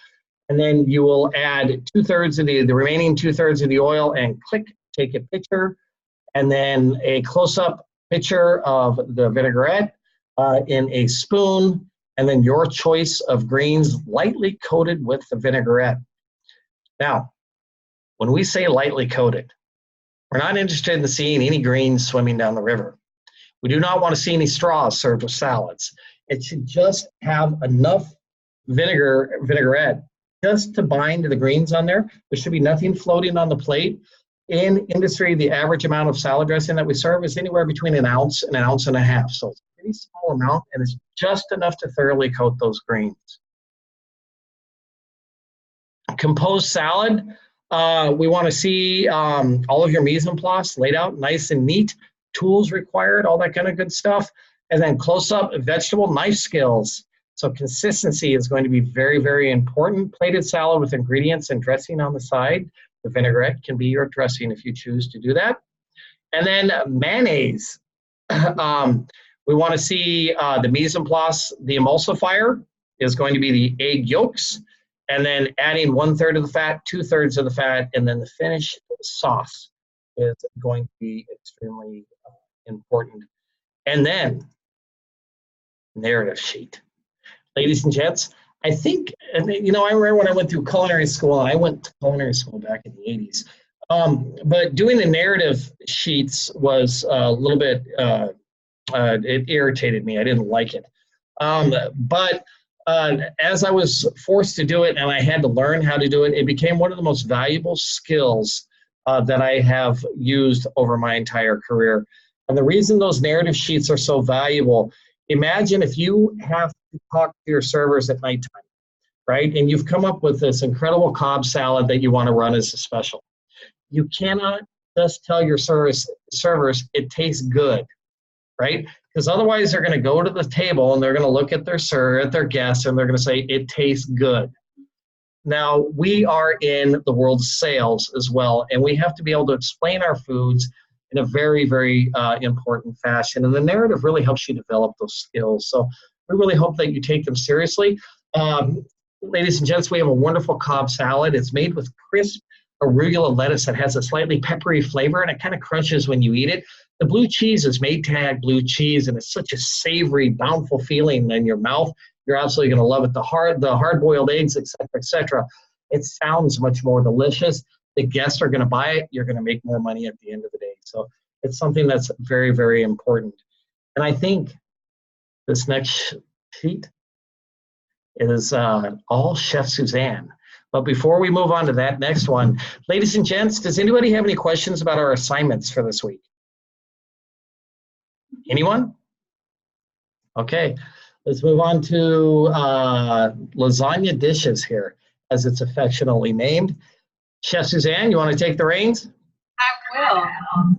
and then you will add 2/3 of the remaining 2/3 of the oil and click, take a picture, and then a close-up picture of the vinaigrette in a spoon, and then your choice of greens lightly coated with the vinaigrette. Now, when we say lightly coated, we're not interested in seeing any greens swimming down the river. We do not want to see any straws served with salads. It should just have enough vinaigrette just to bind to the greens on there. There should be nothing floating on the plate. In industry, the average amount of salad dressing that we serve is anywhere between 1 ounce and 1.5 ounces. So it's a pretty small amount, and it's just enough to thoroughly coat those greens. Composed salad, we want to see all of your mise en place laid out nice and neat, tools required, all that kind of good stuff. And then close-up vegetable knife skills. So consistency is going to be very, very important. Plated salad with ingredients and dressing on the side. The vinaigrette can be your dressing if you choose to do that. And then mayonnaise. We want to see the mise en place. The emulsifier is going to be the egg yolks, and then adding 1/3 of the fat, 2/3 of the fat, and then the finished sauce is going to be extremely important. And then narrative sheet. Ladies and gents, I think, you know, I remember when I went through culinary school, and I went to culinary school back in the 80s, but doing the narrative sheets was a little bit, it irritated me. I didn't like it. But as I was forced to do it and I had to learn how to do it, it became one of the most valuable skills that I have used over my entire career. And the reason those narrative sheets are so valuable, imagine if you have to talk to your servers at nighttime, right? And you've come up with this incredible Cobb salad that you want to run as a special. You cannot just tell your servers it tastes good, right? Because otherwise they're going to go to the table and they're going to look at their guests and they're going to say, it tastes good. Now, we are in the world of sales as well, and we have to be able to explain our foods in a very, very important fashion. And the narrative really helps you develop those skills. So we really hope that you take them seriously. Ladies and gents, we have a wonderful Cobb salad. It's made with crisp arugula lettuce that has a slightly peppery flavor, and it kind of crunches when you eat it. The blue cheese is Maytag blue cheese, and it's such a savory, bountiful feeling in your mouth. You're absolutely going to love it. The hard-boiled eggs, et cetera, et cetera. It sounds much more delicious. The guests are going to buy it. You're going to make more money at the end of the day. So it's something that's very, very important. And I think this next sheet is all Chef Suzanne. But before we move on to that next one, ladies and gents, does anybody have any questions about our assignments for this week? Anyone? Okay, let's move on to lasagna dishes here, as it's affectionately named. Chef Suzanne, you want to take the reins? I will.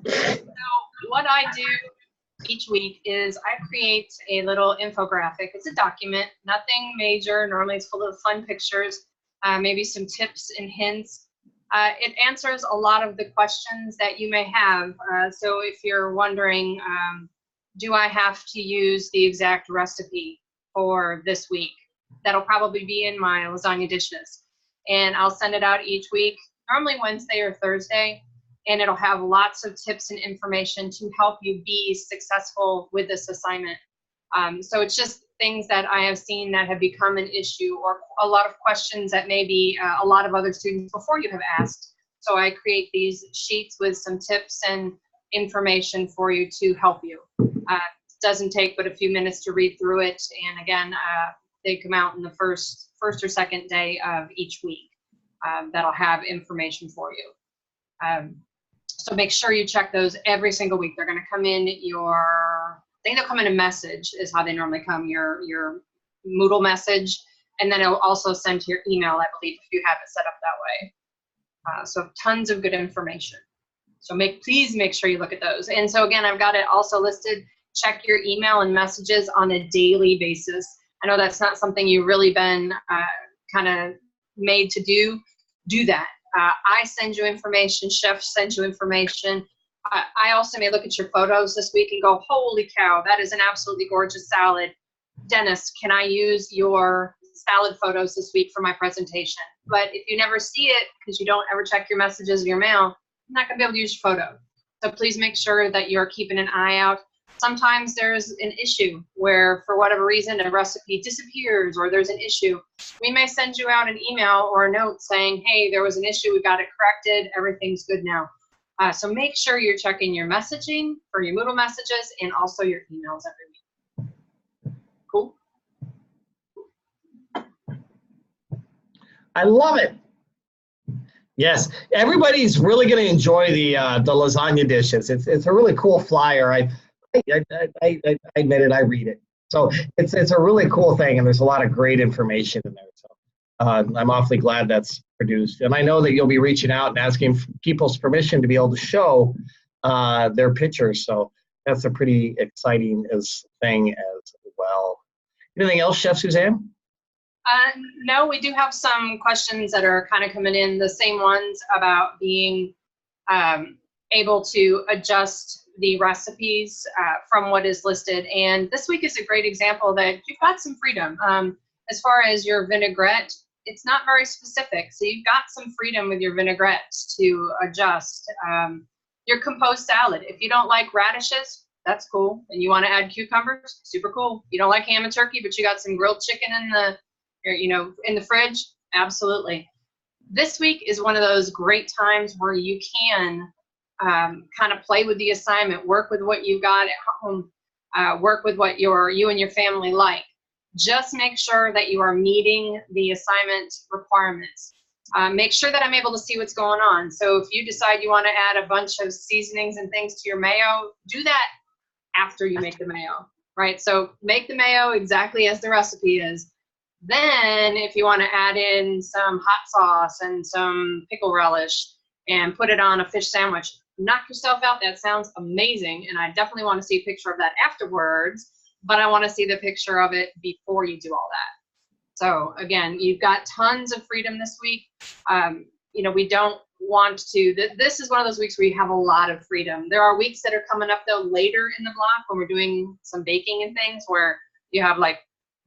So what I do each week is I create a little infographic. It's a document, nothing major. Normally it's full of fun pictures, maybe some tips and hints. It answers a lot of the questions that you may have. So if you're wondering, do I have to use the exact recipe for this week? That'll probably be in my lasagna dishes. And I'll send it out each week, normally Wednesday or Thursday. And it'll have lots of tips and information to help you be successful with this assignment. So it's just things that I have seen that have become an issue, or a lot of questions that maybe a lot of other students before you have asked. So I create these sheets with some tips and information for you to help you. It doesn't take but a few minutes to read through it. And again, they come out in the first or second day of each week. That'll have information for you. So make sure you check those every single week. They're going to come in I think they'll come in a message is how they normally come, your Moodle message. And then it'll also send to your email, I believe, if you have it set up that way. So tons of good information. So please make sure you look at those. And so again, I've got it also listed. Check your email and messages on a daily basis. I know that's not something you've really been kind of made to do. Do that. I send you information, Chef sends you information. I also may look at your photos this week and go, holy cow, that is an absolutely gorgeous salad. Dennis, can I use your salad photos this week for my presentation? But if you never see it because you don't ever check your messages or your mail, I'm not going to be able to use your photo. So please make sure that you're keeping an eye out. Sometimes there's an issue where, for whatever reason, a recipe disappears or there's an issue. We may send you out an email or a note saying, hey, there was an issue, we got it corrected, everything's good now. So make sure you're checking your messaging for your Moodle messages and also your emails every week. Cool? I love it. Yes, everybody's really going to enjoy the lasagna dishes. It's a really cool flyer. I admit it, I read it. So it's a really cool thing, and there's a lot of great information in there. So I'm awfully glad that's produced. And I know that you'll be reaching out and asking people's permission to be able to show their pictures. So that's a pretty exciting thing as well. Anything else, Chef Suzanne? No, we do have some questions that are kind of coming in, the same ones about being able to adjust the recipes from what is listed. And this week is a great example that you've got some freedom. As far as your vinaigrette, it's not very specific. So you've got some freedom with your vinaigrettes to adjust. Your composed salad, if you don't like radishes, that's cool. And you want to add cucumbers, super cool. You don't like ham and turkey, but you got some grilled chicken in the fridge, absolutely. This week is one of those great times where you can kind of play with the assignment, work with what you've got at home, work with what you and your family like. Just make sure that you are meeting the assignment requirements. Make sure that I'm able to see what's going on. So if you decide you want to add a bunch of seasonings and things to your mayo, do that after you make the mayo, right? So make the mayo exactly as the recipe is. Then if you want to add in some hot sauce and some pickle relish and put it on a fish sandwich, knock yourself out. That sounds amazing. And I definitely want to see a picture of that afterwards, but I want to see the picture of it before you do all that. So again, you've got tons of freedom this week. You know, we don't want to, this is one of those weeks where you have a lot of freedom. There are weeks that are coming up though later in the block when we're doing some baking and things where you have like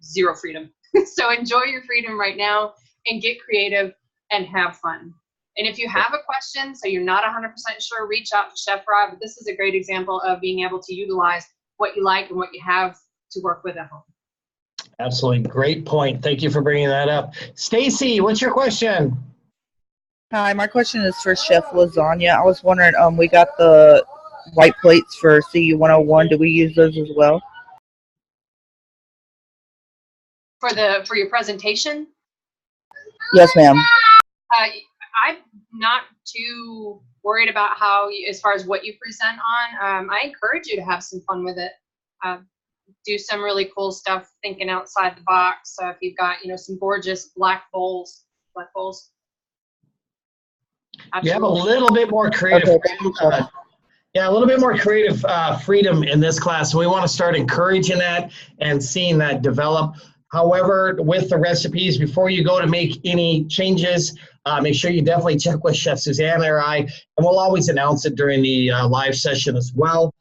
zero freedom. So enjoy your freedom right now and get creative and have fun. And if you have a question, so you're not 100% sure, reach out to Chef Rob. But this is a great example of being able to utilize what you like and what you have to work with at home. Absolutely. Great point. Thank you for bringing that up. Stacy, what's your question? Hi, my question is for Chef Lasagna. I was wondering, we got the white plates for CU 101. Do we use those as well? For your presentation? Yes, ma'am. I'm not too worried about how, as far as what you present on. I encourage you to have some fun with it. Do some really cool stuff, thinking outside the box. If you've got, you know, some gorgeous black bowls. You have a little bit more creative freedom. Yeah, a little bit more creative freedom in this class. We want to start encouraging that and seeing that develop. However, with the recipes, before you go to make any changes, make sure you definitely check with Chef Suzanne or I, and we'll always announce it during the live session as well,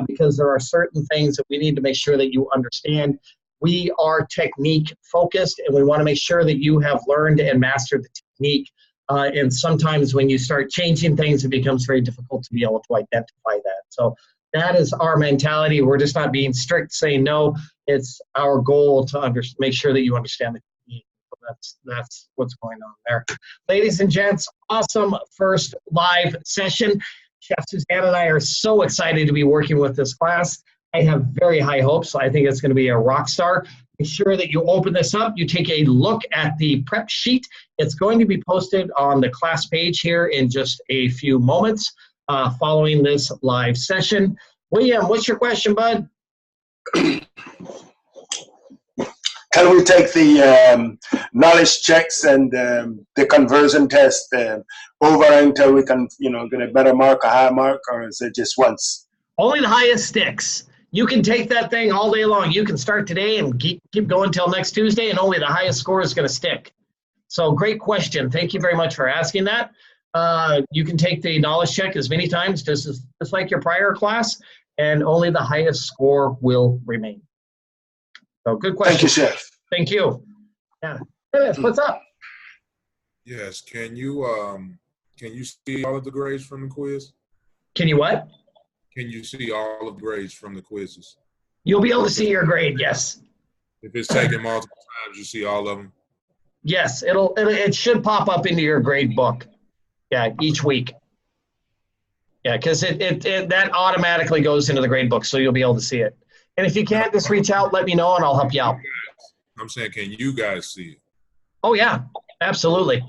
because there are certain things that we need to make sure that you understand. We are technique focused, and we want to make sure that you have learned and mastered the technique. And sometimes when you start changing things, it becomes very difficult to be able to identify that. So that is our mentality. We're just not being strict, saying no. It's our goal to make sure that you understand the technique. So that's what's going on there. Ladies and gents, awesome first live session. Chef Suzanne and I are so excited to be working with this class. I have very high hopes. I think it's going to be a rock star. Make sure that you open this up. You take a look at the prep sheet. It's going to be posted on the class page here in just a few moments following this live session. William, what's your question, bud? Can we take the knowledge checks and the conversion test over until we can, you know, get a better mark, a high mark, or is it just once? Only the highest sticks. You can take that thing all day long. You can start today and keep going till next Tuesday, and only the highest score is going to stick. So great question. Thank you very much for asking that. You can take the knowledge check as many times, just like your prior class, and only the highest score will remain. So good question. Thank you, Chef. Thank you. Yeah. Yes, what's up? Yes. Can you see all of the grades from the quiz? Can you what? Can you see all of the grades from the quizzes? You'll be able to see your grade, yes. If it's taken multiple times, you see all of them? Yes, it should pop up into your grade book. Yeah, each week. Yeah, because that automatically goes into the grade book, so you'll be able to see it. And if you can't, just reach out, let me know, and I'll help you out. I'm saying, can you guys see it? Oh, yeah, absolutely.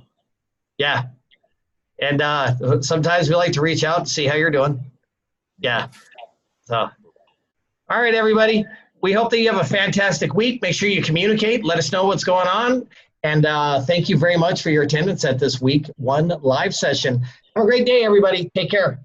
Yeah. And sometimes we like to reach out and see how you're doing. Yeah. So, all right, everybody. We hope that you have a fantastic week. Make sure you communicate. Let us know what's going on. And thank you very much for your attendance at this week 1 live session. Have a great day, everybody. Take care.